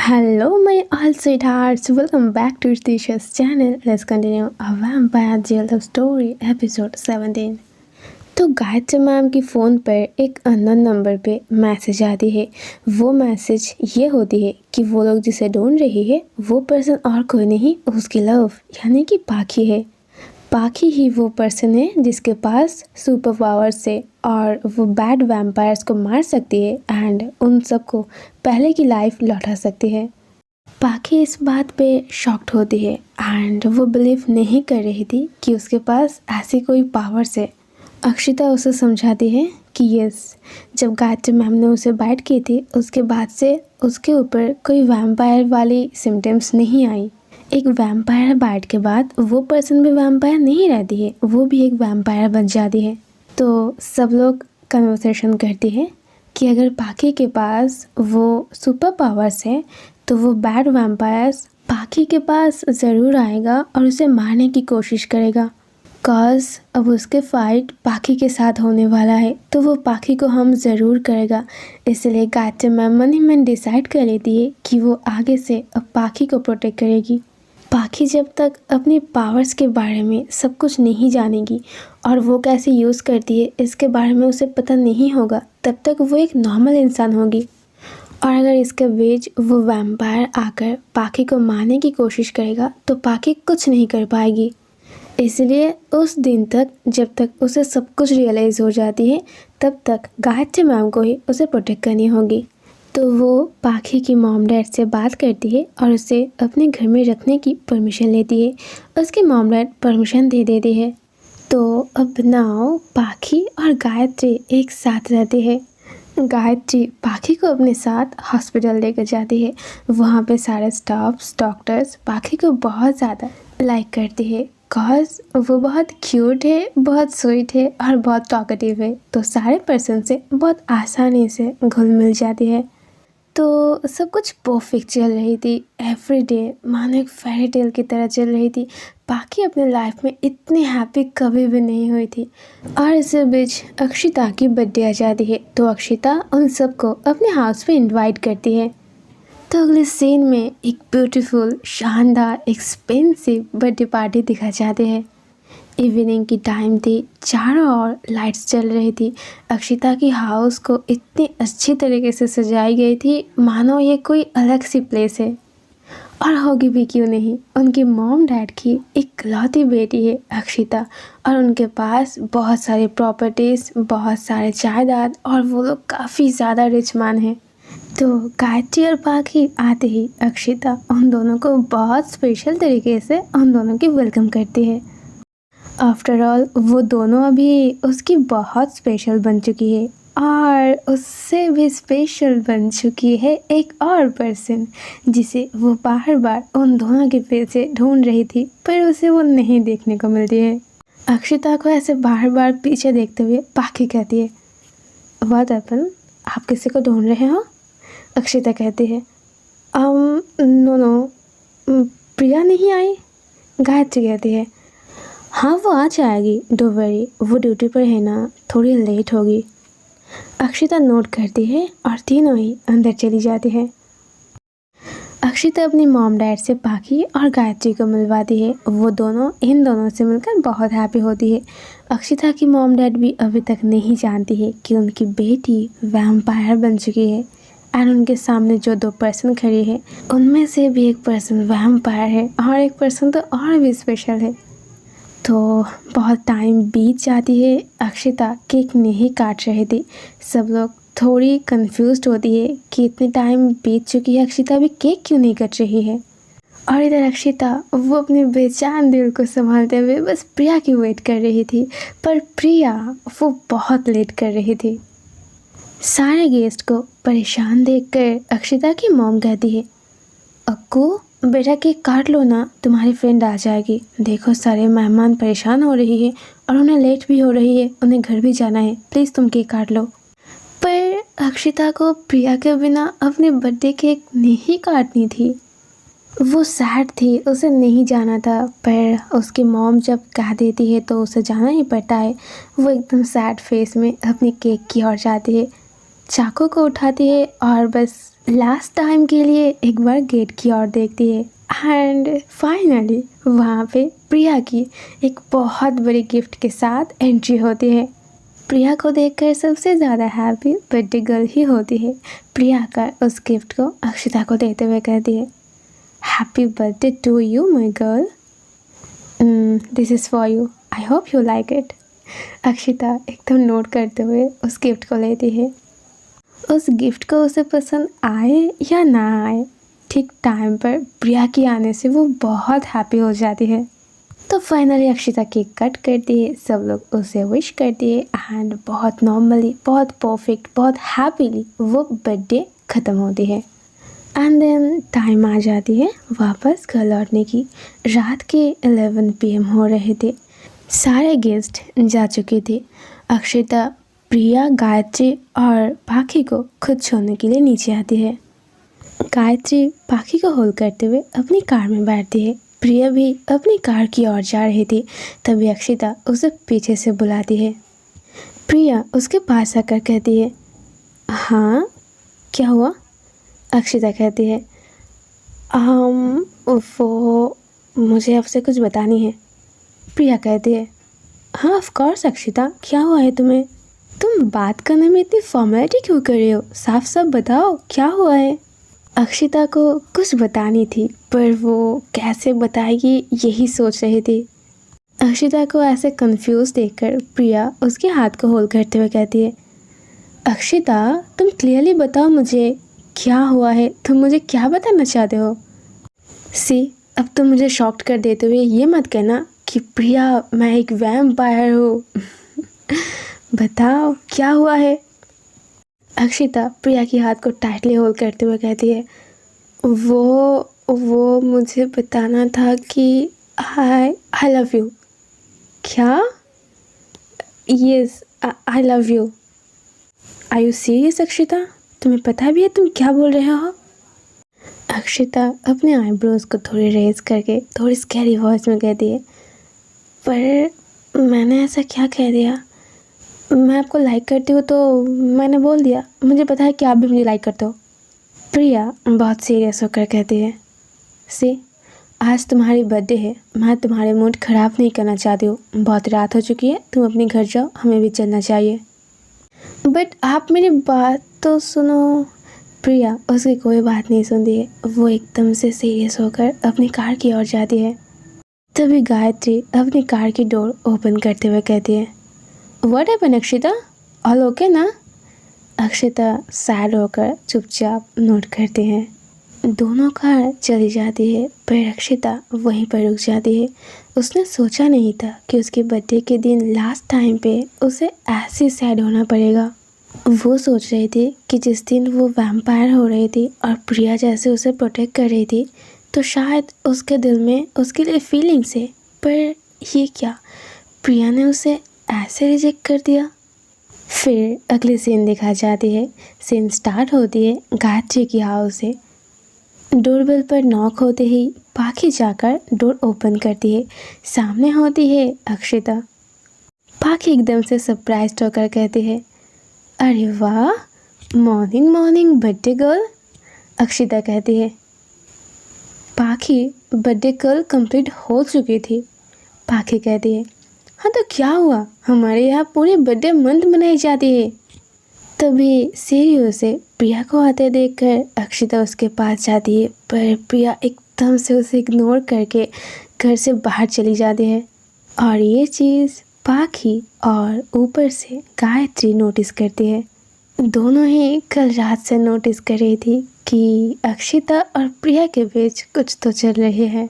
Hello, my all sweethearts. Welcome back to Tisha's channel. Let's continue a vampire jail love story episode 17. तो Gayatri ma'am की phone पर एक unknown number पे message आती है। वो मैसेज ये होती है कि वो लोग जिसे ढूंढ रही है वो पर्सन और कोई नहीं, उसकी लव यानी कि पाखी है। पाखी ही वो पर्सन है जिसके पास सुपर पावर्स है और वो बैड वैम्पायर्स को मार सकती है एंड उन सबको पहले की लाइफ लौटा सकती है। पाखी इस बात पे शॉक्ड होती है एंड वो बिलीव नहीं कर रही थी कि उसके पास ऐसी कोई पावर्स है। अक्षिता उसे समझाती है कि यस, जब गायत्री मैम ने उसे बाइट की थी उसके बाद से उसके ऊपर कोई वैम्पायर वाली सिम्टम्स नहीं आई। एक वैम्पायर बाइट के बाद वो पर्सन भी वैम्पायर नहीं रहती है, वो भी एक वैम्पायर बन जाती है। तो सब लोग कन्वर्सेशन करती है कि अगर पाखी के पास वो सुपर पावर्स है तो वो बैड वैम्पायर्स पाखी के पास ज़रूर आएगा और उसे मारने की कोशिश करेगा। कॉज अब उसके फाइट पाखी के साथ होने वाला है तो वो पाखी को हम ज़रूर करेगा। इसलिए गायत्री मैम मन ही मन डिसाइड कर लेती है कि वो आगे से अब पाखी को प्रोटेक्ट करेगी। पाखी जब तक अपनी पावर्स के बारे में सब कुछ नहीं जानेगी और वो कैसे यूज़ करती है इसके बारे में उसे पता नहीं होगा, तब तक वो एक नॉर्मल इंसान होगी। और अगर इसके बीच वो वैम्पायर आकर पाखी को मारने की कोशिश करेगा तो पाखी कुछ नहीं कर पाएगी। इसलिए उस दिन तक जब तक उसे सब कुछ रियलाइज़ हो जाती है तब तक गायत्री मैम को ही उसे प्रोटेक्ट करनी होगी। तो वो पाखी की मॉम डैड से बात करती है और उसे अपने घर में रखने की परमिशन लेती है। उसके मॉम डैड परमिशन दे देते हैं। तो अब नाउ पाखी और गायत्री एक साथ रहते हैं। गायत्री पाखी को अपने साथ हॉस्पिटल लेकर जाती है। वहाँ पे सारे स्टाफ्स डॉक्टर्स पाखी को बहुत ज़्यादा लाइक करते हैं कॉज वो बहुत क्यूट है, बहुत स्वीट है और बहुत टॉकेटिव है। तो सारे पर्सन से बहुत आसानी से घुल मिल जाती है। तो सब कुछ परफेक्ट चल रही थी। एवरी डे मानो एक फेरी टेल की तरह चल रही थी। पाखी अपने लाइफ में इतनी हैप्पी कभी भी नहीं हुई थी। और इसी बीच अक्षिता की बर्थडे आ जाती है तो अक्षिता उन सबको अपने हाउस पे इनवाइट करती है। तो अगले सीन में एक ब्यूटीफुल शानदार एक्सपेंसिव बर्थडे पार्टी दिखा जाते हैं। इवनिंग की टाइम थी, चारों ओर लाइट्स चल रही थी। अक्षिता की हाउस को इतनी अच्छी तरीके से सजाई गई थी मानो ये कोई अलग सी प्लेस है। और होगी भी क्यों नहीं, उनकी मॉम डैड की इकलौती बेटी है अक्षिता और उनके पास बहुत सारी प्रॉपर्टीज़, बहुत सारे जायदाद और वो लोग काफ़ी ज़्यादा रिच मैन हैं। तो गायत्री और पाखी आते ही अक्षिता उन दोनों को बहुत स्पेशल तरीके से उन दोनों की वेलकम करती है। आफ्टर ऑल वो दोनों अभी उसकी बहुत स्पेशल बन चुकी है और उससे भी स्पेशल बन चुकी है एक और पर्सन जिसे वो बार बार उन दोनों के पीछे ढूंढ रही थी पर उसे वो नहीं देखने को मिलती है। अक्षिता को ऐसे बार बार पीछे देखते हुए पाखी कहती है, व्हाट हैपन, आप किसी को ढूंढ रहे हो? अक्षिता कहती है, नो, प्रिया नहीं आई। गायत्री कहती है, हाँ वो आ जाएगी, डोंट वरी, वो ड्यूटी पर है ना, थोड़ी लेट होगी। अक्षिता नोट करती है और तीनों ही अंदर चली जाती है। अक्षिता अपनी मॉम डैड से पाखी और गायत्री को मिलवाती है। वो दोनों इन दोनों से मिलकर बहुत हैप्पी होती है। अक्षिता की मॉम डैड भी अभी तक नहीं जानती है कि उनकी बेटी वैम्पायर बन चुकी है एंड उनके सामने जो दो पर्सन खड़ी है उनमें से भी एक पर्सन वैम्पायर है और एक पर्सन तो और भी स्पेशल है। तो बहुत टाइम बीत जाती है। अक्षिता केक नहीं काट रही थी। सब लोग थोड़ी कंफ्यूज्ड होती है कि इतने टाइम बीत चुकी है, अक्षिता भी केक क्यों नहीं कट रही है। और इधर अक्षिता वो अपने बेचैन दिल को संभालते हुए बस प्रिया की वेट कर रही थी, पर प्रिया वो बहुत लेट कर रही थी। सारे गेस्ट को परेशान देखकर अक्षिता की मॉम कहती है, अक्कू बेटा केक काट लो ना, तुम्हारी फ्रेंड आ जाएगी। देखो सारे मेहमान परेशान हो रही है और उन्हें लेट भी हो रही है, उन्हें घर भी जाना है, प्लीज़ तुम केक काट लो। पर अक्षिता को प्रिया के बिना अपने बर्थडे केक नहीं काटनी थी। वो सैड थी, उसे नहीं जाना था, पर उसकी मॉम जब कह देती है तो उसे जाना ही पड़ता है। वो एकदम सैड फेस में अपनी केक की ओर जाती है, चाकू को उठाती है और बस लास्ट टाइम के लिए एक बार गेट की ओर देखती है एंड फाइनली वहाँ पे प्रिया की एक बहुत बड़ी गिफ्ट के साथ एंट्री होती है। प्रिया को देखकर सबसे ज़्यादा हैप्पी बर्थडे गर्ल ही होती है। प्रिया का उस गिफ्ट को अक्षिता को देते हुए कहती है, happy birthday to you my girl, this is for you, I hope you like it. Akshita एकदम नोट करते हुए उस गिफ्ट को लेती है। उस गिफ्ट को उसे पसंद आए या ना आए, ठीक टाइम पर प्रिया के आने से वो बहुत हैप्पी हो जाती है। तो फाइनली अक्षिता केक कट करती है, सब लोग उसे विश करती है एंड बहुत नॉर्मली, बहुत परफेक्ट, बहुत हैप्पीली वो बर्थडे ख़त्म होती है। एंड देन टाइम आ जाती है वापस घर लौटने की। रात के 11 PM हो रहे थे। सारे गेस्ट जा चुके थे। अक्षिता प्रिया, गायत्री और पाखी को खुद छोड़ने के लिए नीचे आती है। गायत्री पाखी को होल्ड करते हुए अपनी कार में बैठती है। प्रिया भी अपनी कार की ओर जा रही थी, तभी अक्षिता उसे पीछे से बुलाती है। प्रिया उसके पास आकर कहती है, हाँ क्या हुआ? अक्षिता कहती है, वो मुझे आपसे कुछ बतानी है। प्रिया कहती है, हाँ ऑफ कोर्स अक्षिता, क्या हुआ है तुम्हें? तुम बात करने में इतनी फॉर्मेलिटी क्यों कर रहे हो? साफ साफ बताओ क्या हुआ है। अक्षिता को कुछ बतानी थी पर वो कैसे बताएगी यही सोच रही थी। अक्षिता को ऐसे कंफ्यूज देखकर प्रिया उसके हाथ को होल्ड करते हुए कहती है, अक्षिता तुम क्लियरली बताओ मुझे क्या हुआ है, तुम मुझे क्या बताना चाहते हो? अब तुम मुझे शॉक्ड कर देते हुए ये मत कहना कि प्रिया मैं एक वैम्पायर हूँ। बताओ क्या हुआ है? अक्षिता प्रिया के हाथ को टाइटली होल्ड करते हुए कहती है, वो मुझे बताना था कि आई लव यू। क्या? Yes I love you. Are you serious Akshita? तुम्हें पता भी है तुम क्या बोल रहे हो? अक्षिता अपने आईब्रोज को थोड़ी रेज करके थोड़ी स्कैरी वॉइस में कहती है, पर मैंने ऐसा क्या कह दिया? मैं आपको लाइक करती हूँ तो मैंने बोल दिया, मुझे पता है कि आप भी मुझे लाइक करते हो। प्रिया बहुत सीरियस होकर कहती है, आज तुम्हारी बर्थडे है, मैं तुम्हारे मूड ख़राब नहीं करना चाहती हूँ। बहुत रात हो चुकी है, तुम अपने घर जाओ, हमें भी चलना चाहिए। बट आप मेरी बात तो सुनो। प्रिया उसकी कोई बात नहीं सुनती है। वो एकदम से सीरियस होकर अपनी कार की ओर जाती है। तभी गायत्री अपनी कार की डोर ओपन करते हुए कहती है, what happened Akshita, all okay ना? अक्षिता सैड होकर चुपचाप नोट करती है। दोनों कार चली जाती है पर अक्षिता वहीं पर रुक जाती है। उसने सोचा नहीं था कि उसके बर्थडे के दिन लास्ट टाइम पे उसे ऐसे सैड होना पड़ेगा। वो सोच रही थी कि जिस दिन वो वैम्पायर हो रही थी और प्रिया जैसे उसे प्रोटेक्ट कर रही थी तो शायद उसके दिल में उसके लिए फीलिंग्स है, पर ये क्या, प्रिया ने उसे ऐसे रिजेक्ट कर दिया। फिर अगली सीन दिखा जाती है। सीन स्टार्ट होती है गायत्री की हाउस से। डोरबेल पर नॉक होते ही पाखी जाकर डोर ओपन करती है। सामने होती है अक्षिता। पाखी एकदम से सरप्राइज होकर कहती है, अरे वाह, morning morning birthday girl. Akshita कहती है, पाखी बर्थडे गर्ल कंप्लीट हो चुकी थी। पाखी कहती है, हाँ तो क्या हुआ, हमारे यहाँ पूरी बर्थडे मंथ मनाई जाती है। तभी सीढ़ियों से प्रिया को आते देखकर अक्षिता उसके पास जाती है, पर प्रिया एकदम से उसे इग्नोर करके घर से बाहर चली जाती है। और ये चीज़ पाखी और ऊपर से गायत्री नोटिस करती है। दोनों ही कल रात से नोटिस कर रही थी कि अक्षिता और प्रिया के बीच कुछ तो चल रही है।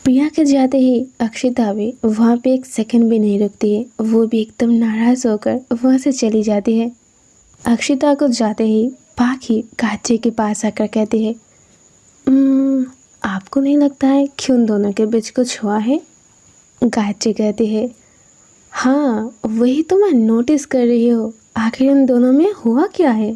प्रिया के जाते ही अक्षिता भी वहाँ पे एक सेकंड भी नहीं रुकती है। वो भी एकदम नाराज़ होकर वहाँ से चली जाती है। अक्षिता को जाते ही पाखी गायत्री के पास आकर कहती है, आपको नहीं लगता है कि उन दोनों के बीच कुछ हुआ है? गायत्री कहती है, हाँ वही तो मैं नोटिस कर रही हूँ, आखिर उन दोनों में हुआ क्या है?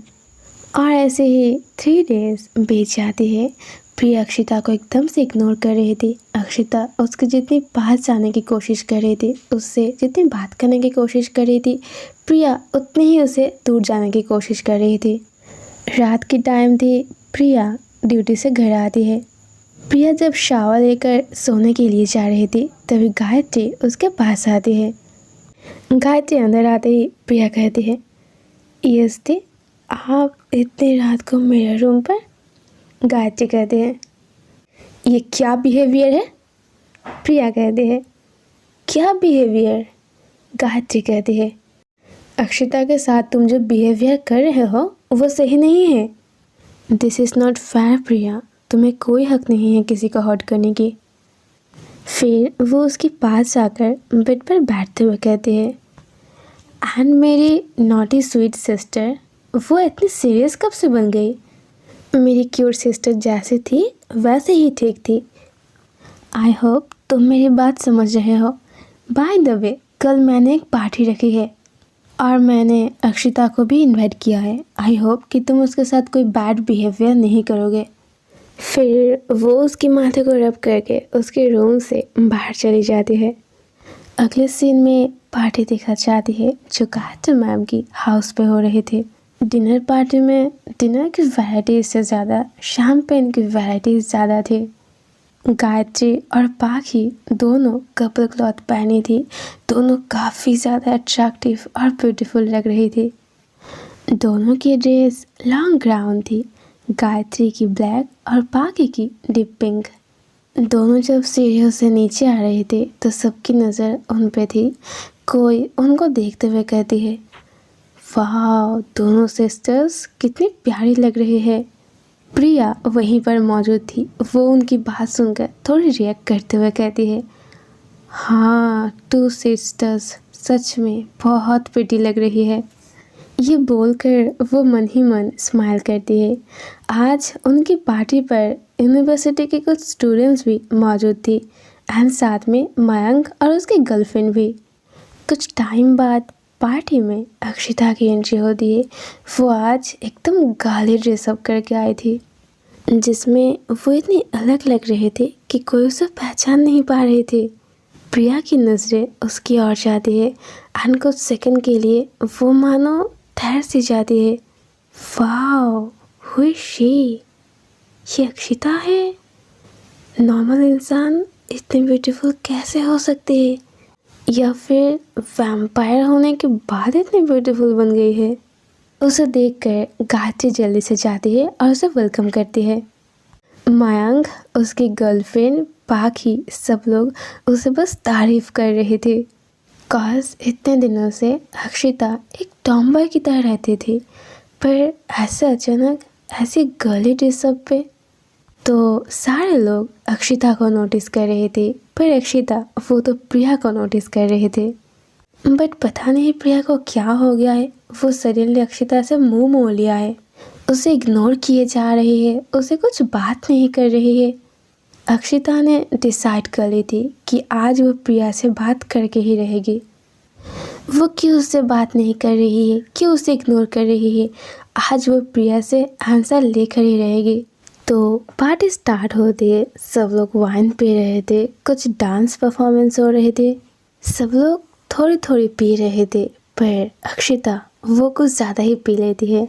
और ऐसे ही 3 डेज बीत जाती है। प्रिया अक्षिता को एकदम से इग्नोर कर रही थी। अक्षिता उसके जितनी पास जाने की कोशिश कर रही थी, उससे जितनी बात करने की कोशिश कर रही थी, प्रिया उतनी ही उसे दूर जाने की कोशिश कर रही थी। रात की टाइम थी। प्रिया ड्यूटी से घर आती है। प्रिया जब शावर लेकर सोने के लिए जा रही थी तभी गायत्री उसके पास आती है। गायत्री अंदर आते ही प्रिया कहती है, यस्ती आप इतनी रात को मेरे रूम पर? गायत्री कहती है, ये क्या बिहेवियर है? प्रिया कहती है, क्या बिहेवियर? गायत्री कहती है, अक्षिता के साथ तुम जो बिहेवियर कर रहे हो वो सही नहीं है। दिस इज़ नॉट फेयर प्रिया, तुम्हें कोई हक नहीं है किसी को हर्ट करने की। फिर वो उसके पास आकर बेड पर बैठते हुए कहती है, एंड मेरी नॉटी स्वीट सिस्टर वो इतनी सीरियस कब से बन गई? मेरी क्यूट सिस्टर जैसी थी वैसे ही ठीक थी। आई होप तुम मेरी बात समझ रहे हो। बाय द वे कल मैंने एक पार्टी रखी है और मैंने अक्षिता को भी इनवाइट किया है। आई होप कि तुम उसके साथ कोई बैड बिहेवियर नहीं करोगे। फिर वो उसके माथे को रब करके उसके रूम से बाहर चली जाती है। अगले सीन में पार्टी दिखा जाती है जो गायत्री मैम की हाउस पे हो रही थी। डिनर पार्टी में डिनर की वैरायटीज से ज़्यादा शैम्पेन की वैरायटीज ज़्यादा थी। गायत्री और पाखी दोनों कपल क्लॉथ पहनी थी। दोनों काफ़ी ज़्यादा अट्रैक्टिव और ब्यूटीफुल लग रही थी। दोनों की ड्रेस लॉन्ग गाउन थी, गायत्री की ब्लैक और पाखी की डीप पिंक। दोनों जब सीढ़ियों से नीचे आ रहे थे तो सबकी नज़र उन पे थी। कोई उनको देखते हुए कहती है, वाह दोनों सिस्टर्स कितनी प्यारी लग रही है। प्रिया वहीं पर मौजूद थी। वो उनकी बात सुनकर थोड़ी रिएक्ट करते हुए कहती है, हाँ 2 सिस्टर्स सच में बहुत प्रिटी लग रही है। ये बोलकर वो मन ही मन स्माइल करती है। आज उनकी पार्टी पर यूनिवर्सिटी के कुछ स्टूडेंट्स भी मौजूद थी एंड साथ में मयंक और उसकी गर्लफ्रेंड भी। कुछ टाइम बाद पार्टी में अक्षिता की एंट्री होती है। वो आज एकदम गाली ड्रेसअप करके आई थी जिसमें वो इतनी अलग लग रहे थे कि कोई उसे पहचान नहीं पा रही थी। प्रिया की नज़रें उसकी ओर जाती है एंड कुछ सेकंड के लिए वो मानो ठहर सी जाती है। Wow who is she? ये अक्षिता है? नॉर्मल इंसान इतनी ब्यूटीफुल कैसे हो सकती है? या फिर वैम्पायर होने के बाद इतनी ब्यूटीफुल बन गई है? उसे देखकर गायत्री जल्दी से जाती है और उसे वेलकम करती है। मयंक, उसकी गर्लफ्रेंड, पाखी सब लोग उसे बस तारीफ कर रहे थे। कॉज इतने दिनों से अक्षिता एक टॉम्बॉय की तरह रहती थी, पर ऐसे अचानक ऐसी गर्ली ड्रेसअप पे तो सारे लोग अक्षिता को नोटिस कर रहे थे, पर अक्षिता वो तो प्रिया को नोटिस कर रहे थे। बट पता नहीं प्रिया को क्या हो गया है, वो सडनली अक्षिता से मुंह मोड़ लिया है। उसे इग्नोर किए जा रही है, उसे कुछ बात नहीं कर रही है। अक्षिता ने डिसाइड कर ली थी कि आज वो प्रिया से बात करके ही रहेगी। वो क्यों उससे बात नहीं कर रही है, क्यों उसे इग्नोर कर रही है, आज वो प्रिया से आंसर लेकर ही रहेगी। तो पार्टी स्टार्ट होती है। सब लोग वाइन पी रहे थे, कुछ डांस परफॉर्मेंस हो रहे थे, सब लोग थोड़ी थोड़ी पी रहे थे, पर अक्षिता वो कुछ ज़्यादा ही पी लेती है।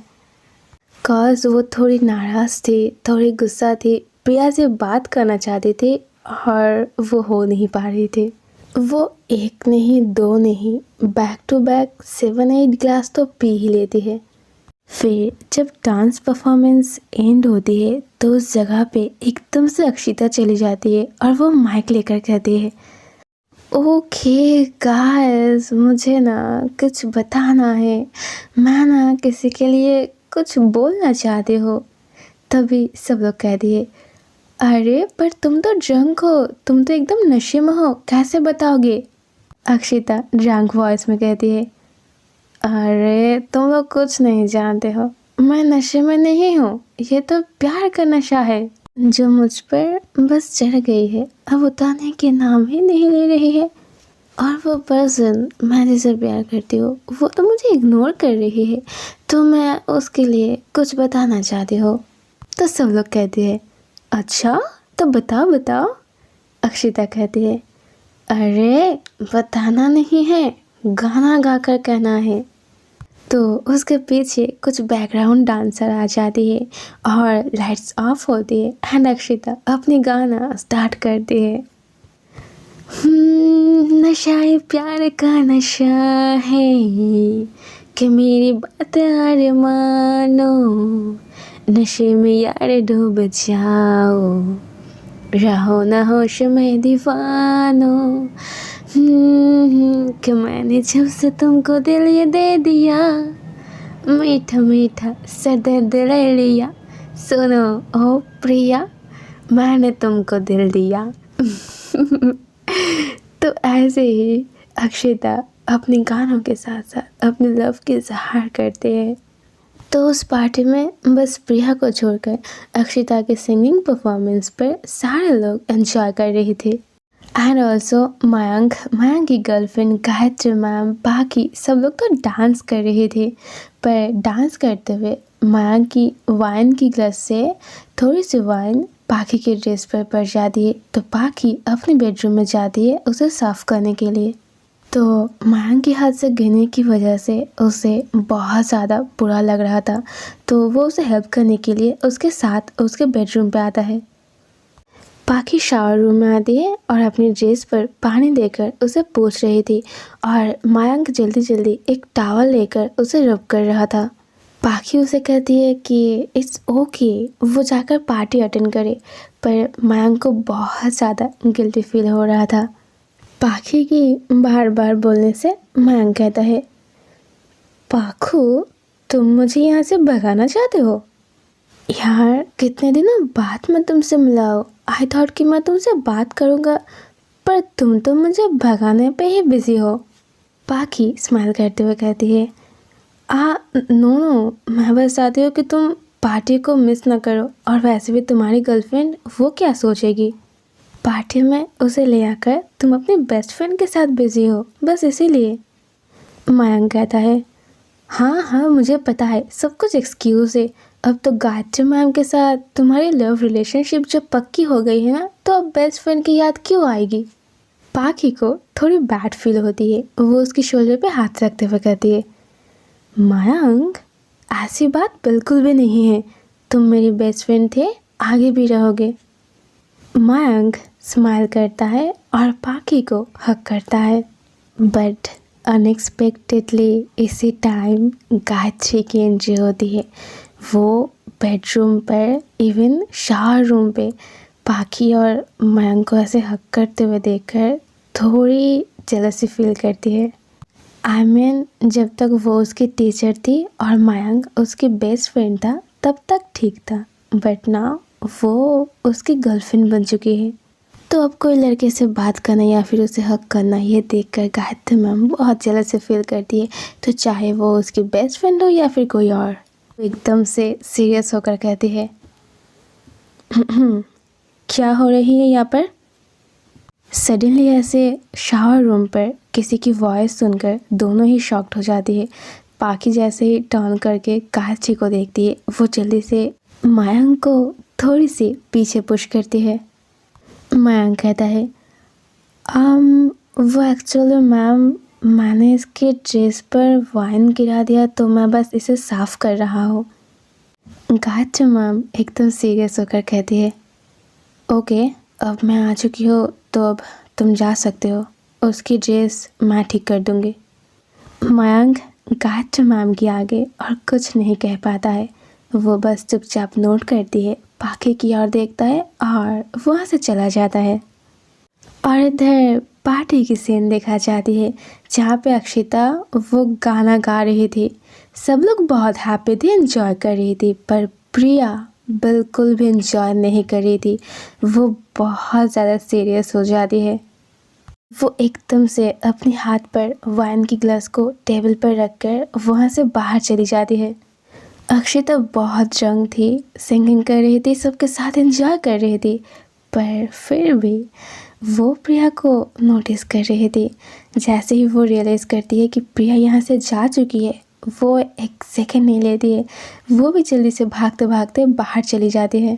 कॉज वो थोड़ी नाराज़ थी, थोड़ी गुस्सा थी, प्रिया से बात करना चाहती थी और वो हो नहीं पा रही थी। वो 1 नहीं 2 नहीं, बैक टू बैक 7-8 ग्लास तो पी ही लेती है। फिर जब डांस परफॉर्मेंस एंड होती है तो उस जगह पे एकदम से अक्षिता चली जाती है और वो माइक लेकर कहती है, ओके गाइस, मुझे ना कुछ बताना है, मैं ना किसी के लिए कुछ बोलना चाहती हो। तभी सब लोग कह दिए, अरे पर तुम तो ड्रंक हो, तुम तो एकदम नशे में हो, कैसे बताओगे? अक्षिता ड्रंक वॉइस में कहती है, अरे तुम लोग कुछ नहीं जानते हो, मैं नशे में नहीं हूँ, ये तो प्यार का नशा है जो मुझ पर बस चढ़ गई है, अब उतारने के नाम ही नहीं ले रही है। और वो पर्सन मैं जिसे प्यार करती हूँ वो तो मुझे इग्नोर कर रही है, तो मैं उसके लिए कुछ बताना चाहती हूँ। तो सब लोग कहते हैं, अच्छा तो बताओ बताओ। अक्षिता कहती है, अरे बताना नहीं है, गाना गाकर कहना है। तो उसके पीछे कुछ बैकग्राउंड डांसर आ जाती है और लाइट्स ऑफ होती है एंड अक्षिता अपनी गाना स्टार्ट करती है। नशा ये प्यार का नशा है कि मेरी बात यार मानो, नशे में यार डूब जाओ, रहो ना होश में दीवानो। कि मैंने जब से तुमको दिल ये दे दिया, मीठा मीठा सा दर्द ले लिया, सुनो ओ प्रिया, मैंने तुमको दिल दिया। तो ऐसे ही अक्षिता अपने गानों के साथ साथ अपने लव की इजहार करते हैं। तो उस पार्टी में बस प्रिया को छोड़कर अक्षिता के सिंगिंग परफॉर्मेंस पर सारे लोग एंजॉय कर रहे थे। एंड ऑल्सो मयंक की गर्लफ्रेंड गायत्री मैम, बाकी सब लोग तो डांस कर रहे थे। पर डांस करते हुए मयंक की वाइन की ग्लास से थोड़ी सी वाइन पाखी के ड्रेस पर पड़ जाती है। तो पाखी अपने बेडरूम में जाती है उसे साफ करने के लिए। तो मयंक के हाथ से गिरने की वजह से उसे बहुत ज़्यादा बुरा लग रहा था। तो वो उसे हेल्प करने के लिए उसके साथ उसके बेडरूम पे आता है। पाखी शावर रूम में आती है और अपनी ड्रेस पर पानी देकर उसे पोंछ रही थी और मयंक जल्दी जल्दी एक टॉवल लेकर उसे रब कर रहा था। पाखी उसे कहती है कि इट्स ओके, वो जाकर पार्टी अटेंड करे। पर मयंक को बहुत ज़्यादा गिल्टी फील हो रहा था। पाखी की बार बार बोलने से मयंक कहता है, पाखू तुम मुझे यहाँ से भगाना चाहते हो? यार कितने दिनों बाद मैं तुमसे मिला हूँ, आई थॉट कि मैं तुमसे बात करूँगा, पर तुम तो मुझे भगाने पे ही बिजी हो। पाखी स्माइल करते हुए कहती है, नो, मैं बस चाहती हूँ कि तुम पार्टी को मिस ना करो, और वैसे भी तुम्हारी गर्लफ्रेंड वो क्या सोचेगी? पार्टी में उसे ले आकर तुम अपनी बेस्ट फ्रेंड के साथ बिजी हो, बस इसीलिए। मयंक कहता है, हाँ मुझे पता है, सब कुछ एक्सक्यूज़ है। अब तो गायत्री मैम के साथ तुम्हारी लव रिलेशनशिप जब पक्की हो गई है ना, तो अब बेस्ट फ्रेंड की याद क्यों आएगी? पाखी को थोड़ी बैड फील होती है। वो उसकी शोल्डर पे हाथ रखते हुए कहती है, मयंक ऐसी बात बिल्कुल भी नहीं है, तुम मेरी बेस्ट फ्रेंड थे, आगे भी रहोगे। मयंक स्माइल करता है और पाखी को हक करता है। बट अनएक्सपेक्टेडली इसी टाइम गायत्री की एंट्री होती है। वो बेडरूम पर, इवन शावर रूम पे पाखी और मयंक को ऐसे हक करते हुए देखकर थोड़ी जेलसी फील करती है। आई मीन जब तक वो उसकी टीचर थी और मयंक उसकी बेस्ट फ्रेंड था तब तक ठीक था, बट नाउ वो उसकी गर्लफ्रेंड बन चुकी है। तो अब कोई लड़के से बात करना या फिर उसे हक करना, ये देखकर गायत्री मैम बहुत जेलस फील करती है। तो चाहे वो उसकी बेस्ट फ्रेंड हो या फिर कोई और, एकदम से सीरियस होकर कहती है, क्या हो रही है यहाँ पर? सडनली ऐसे शावर रूम पर किसी की वॉइस सुनकर दोनों ही शॉक्ड हो जाती है। पाखी जैसे ही टर्न करके गायत्री को देखती है, वो जल्दी से मयंक को थोड़ी सी पीछे पुश करती है। मयंक कहता है, वो एक्चुअली मैम मैंने इसके ड्रेस पर वाइन गिरा दिया, तो मैं बस इसे साफ़ कर रहा हूँ। गायत्री मैम एकदम सीरियस होकर कहती है, ओके अब मैं आ चुकी हूँ, तो अब तुम जा सकते हो, उसकी ड्रेस मैं ठीक कर दूँगी। मयंक गायत्री मैम के आगे और कुछ नहीं कह पाता है। वो बस चुपचाप नोट करती है, पाखी की ओर देखता है और वहाँ से चला जाता है। और इधर पार्टी की सीन देखा जाती है जहाँ पे अक्षिता वो गाना गा रही थी। सब लोग बहुत हैप्पी थे, एंजॉय कर रही थी, पर प्रिया बिल्कुल भी एंजॉय नहीं कर रही थी। वो बहुत ज़्यादा सीरियस हो जाती है। वो एकदम से अपने हाथ पर वाइन की ग्लास को टेबल पर रखकर वहाँ से बाहर चली जाती है। अक्षिता बहुत ड्रंक थी, सिंगिंग कर रही थी, सबके साथ एंजॉय कर रही थी, पर फिर भी वो प्रिया को नोटिस कर रही थी। जैसे ही वो रियलाइज़ करती है कि प्रिया यहाँ से जा चुकी है, वो एक सेकंड नहीं लेती है, वो भी जल्दी से भागते भागते बाहर चली जाती है।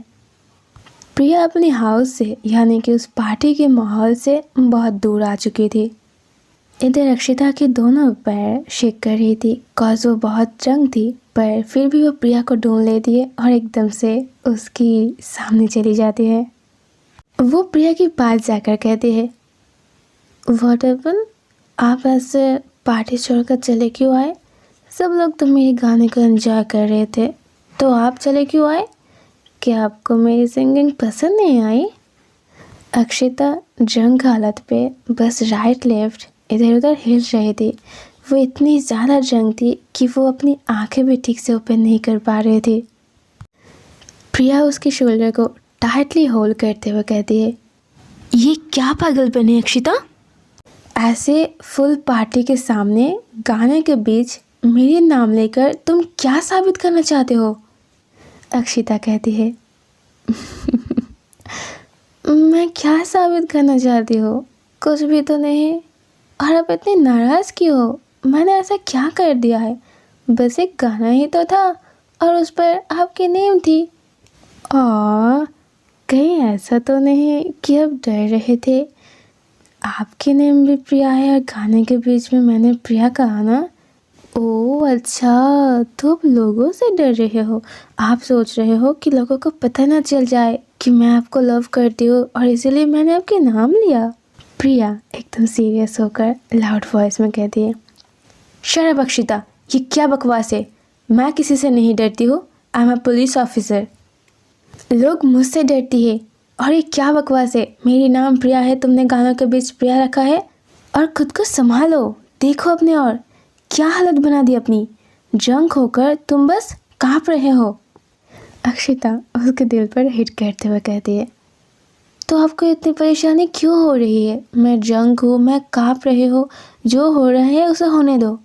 प्रिया अपने हाउस से, यानी कि उस पार्टी के माहौल से बहुत दूर आ चुकी थी। इधर अक्षिता के दोनों पैर शेक कर रही थी कॉज वो बहुत ड्रंक थी, पर फिर भी वो प्रिया को ढूंढ लेती है और एकदम से उसकी सामने चली जाती है। वो प्रिया के पास जाकर कहती है, व्हाट हैपेंड? आप ऐसे पार्टी छोड़कर चले क्यों आए? सब लोग तो मेरे गाने को एंजॉय कर रहे थे, तो आप चले क्यों आए? क्या आपको मेरी सिंगिंग पसंद नहीं आई? अक्षिता ड्रंक हालत पे बस राइट लेफ्ट इधर उधर हिल रही थी। वो इतनी ज़्यादा ड्रंक थी कि वो अपनी आंखें भी ठीक से ओपन नहीं कर पा रही थी। प्रिया उसके शोल्डर को टाइटली होल्ड करते हुए कहती है, ये क्या पागलपन है अक्षिता? ऐसे फुल पार्टी के सामने गाने के बीच मेरे नाम लेकर तुम क्या साबित करना चाहते हो? अक्षिता कहती है, मैं क्या साबित करना चाहती हो? कुछ भी तो नहीं। और आप इतनी नाराज़ क्यों हो? मैंने ऐसा क्या कर दिया है? बस एक गाना ही तो था और उस पर आपकी नेम थी। और कहीं ऐसा तो नहीं कि आप डर रहे थे? आपकी नेम भी प्रिया है और गाने के बीच में मैंने प्रिया कहा ना? ओह अच्छा, तो आप लोगों से डर रहे हो। आप सोच रहे हो कि लोगों को पता ना चल जाए कि मैं आपको लव करती हूँ और इसीलिए मैंने आपके नाम लिया। प्रिया एकदम सीरियस होकर लाउड वॉइस में कहती है, शट अप अक्षिता, ये क्या बकवास है? मैं किसी से नहीं डरती हूँ। I am a police officer. लोग मुझसे डरती है और ये क्या बकवास है? मेरी नाम प्रिया है, तुमने गानों के बीच प्रिया रखा है। और खुद को संभालो, देखो अपने और क्या हालत बना दी अपनी। ड्रंक होकर तुम बस काँप रहे हो। अक्षिता उसके दिल पर हिट करते हुए कहती है, तो आपको इतनी परेशानी क्यों हो रही है? मैं ड्रंक हूँ, मैं काँप रहे हो, जो हो रहा है उसे होने दो।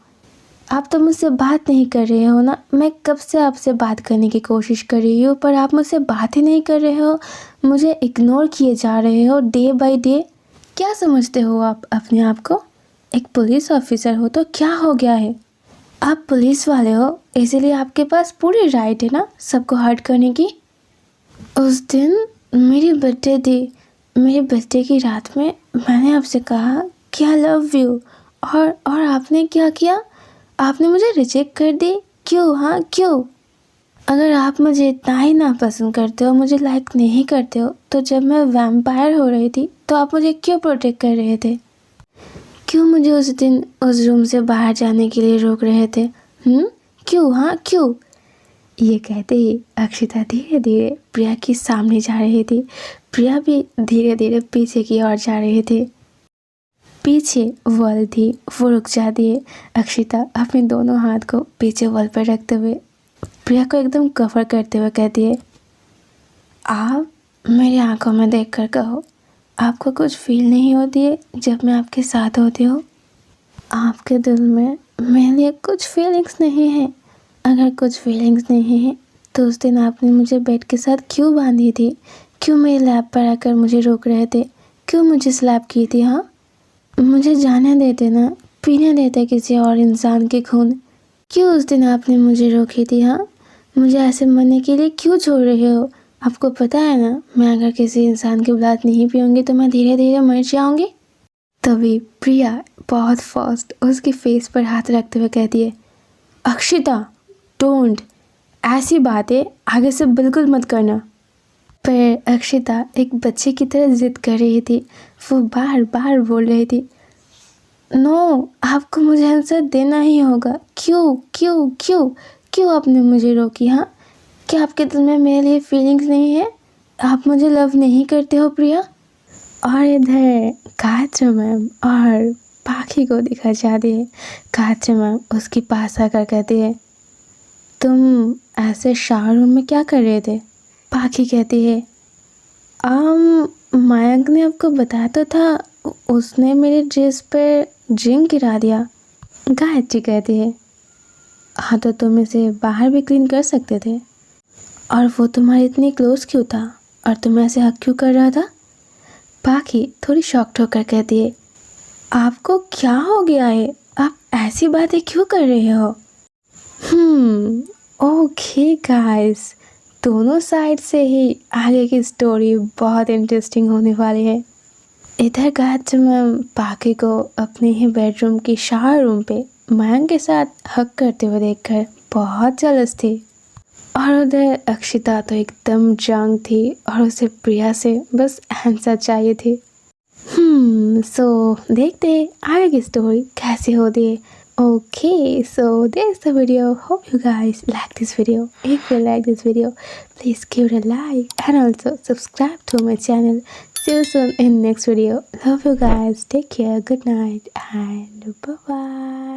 आप तो मुझसे बात नहीं कर रहे हो ना? मैं कब से आपसे बात करने की कोशिश कर रही हूँ पर आप मुझसे बात ही नहीं कर रहे हो। मुझे इग्नोर किए जा रहे हो डे बाय डे। क्या समझते हो आप अपने आप को? एक पुलिस ऑफिसर हो तो क्या हो गया है? आप पुलिस वाले हो, इसीलिए आपके पास पूरी राइट है ना सबको हर्ट करने की। उस दिन मेरी बर्थडे थी। मेरे बर्थडे की रात में मैंने आपसे कहा कि आई लव यू और आपने क्या किया? आपने मुझे रिजेक्ट कर दी। क्यों? हाँ क्यों? अगर आप मुझे इतना ही नापसंद करते हो, मुझे लाइक नहीं करते हो, तो जब मैं वैम्पायर हो रही थी तो आप मुझे क्यों प्रोटेक्ट कर रहे थे? क्यों मुझे उस दिन उस रूम से बाहर जाने के लिए रोक रहे थे? क्यों? हाँ क्यों? ये कहते ही अक्षिता धीरे धीरे प्रिया के सामने जा रही थी। प्रिया भी धीरे धीरे पीछे की ओर जा रहे थे। पीछे वॉल थी, वो रुक जाती है। अक्षिता अपने दोनों हाथ को पीछे वॉल पर रखते हुए प्रिया को एकदम कवर करते हुए कहती है, आप मेरी आंखों में देखकर कहो, आपको कुछ फील नहीं होती है जब मैं आपके साथ होती हूँ? आपके दिल में मेरे लिए कुछ फीलिंग्स नहीं है? अगर कुछ फीलिंग्स नहीं है तो उस दिन आपने मुझे बेड के साथ क्यों बांधी थी? क्यों मेरे लैब पर आकर मुझे रोक रहे थे? क्यों मुझे स्लैप की थी? हाँ, मुझे जाने देते ना, पीने देते किसी और इंसान के खून। क्यों उस दिन आपने मुझे रोकी थी? हाँ, मुझे ऐसे मरने के लिए क्यों छोड़ रहे हो? आपको पता है ना, मैं अगर किसी इंसान की ब्लड नहीं पीऊँगी तो मैं धीरे धीरे मर जाऊँगी। तभी प्रिया बहुत फास्ट उसके फेस पर हाथ रखते हुए कहती है, अक्षिता डोंट, ऐसी बातें आगे से बिल्कुल मत करना। पर अक्षिता एक बच्चे की तरह जिद कर रही थी। वो बार बार बोल रही थी, नो, आपको मुझे आंसर देना ही होगा। क्यों क्यों क्यों क्यों आपने मुझे रोकी? हाँ, क्या आपके दिल में मेरे लिए फीलिंग्स नहीं है? आप मुझे लव नहीं करते हो प्रिया? और इधर गायत्री मैम और पाखी को दिखा जाती है। गायत्री मैम उसके पास आकर कहती है, तुम ऐसे शावर रूम में क्या कर रहे थे? पाखी कहती है, मयंक ने आपको बताया तो था, उसने मेरे ड्रेस पर ड्रिंक गिरा दिया। गायत्री कहती है, हाँ तो तुम इसे बाहर भी क्लीन कर सकते थे। और वो तुम्हारे इतनी क्लोज क्यों था और तुम ऐसे हक क्यों कर रहा था? पाखी थोड़ी शॉक्ड होकर कहती है, आपको क्या हो गया है? आप ऐसी बातें क्यों कर रहे हो? ओके गाइस, दोनों साइड से ही आगे की स्टोरी बहुत इंटरेस्टिंग होने वाली है। इधर गायत्री मैम पाखी को अपने ही बेडरूम की शावर रूम पे मयंक के साथ हक करते हुए देखकर बहुत जेलस थी। और उधर अक्षिता तो एकदम ड्रंक थी और उसे प्रिया से बस आंसर चाहिए थी। सो देखते आगे की स्टोरी कैसे होती है। Okay, so there's the video. Hope you guys like this video. If you like this video, please give it a like and also subscribe to my channel. See you soon in next video. Love you guys. Take care. Good night and bye bye.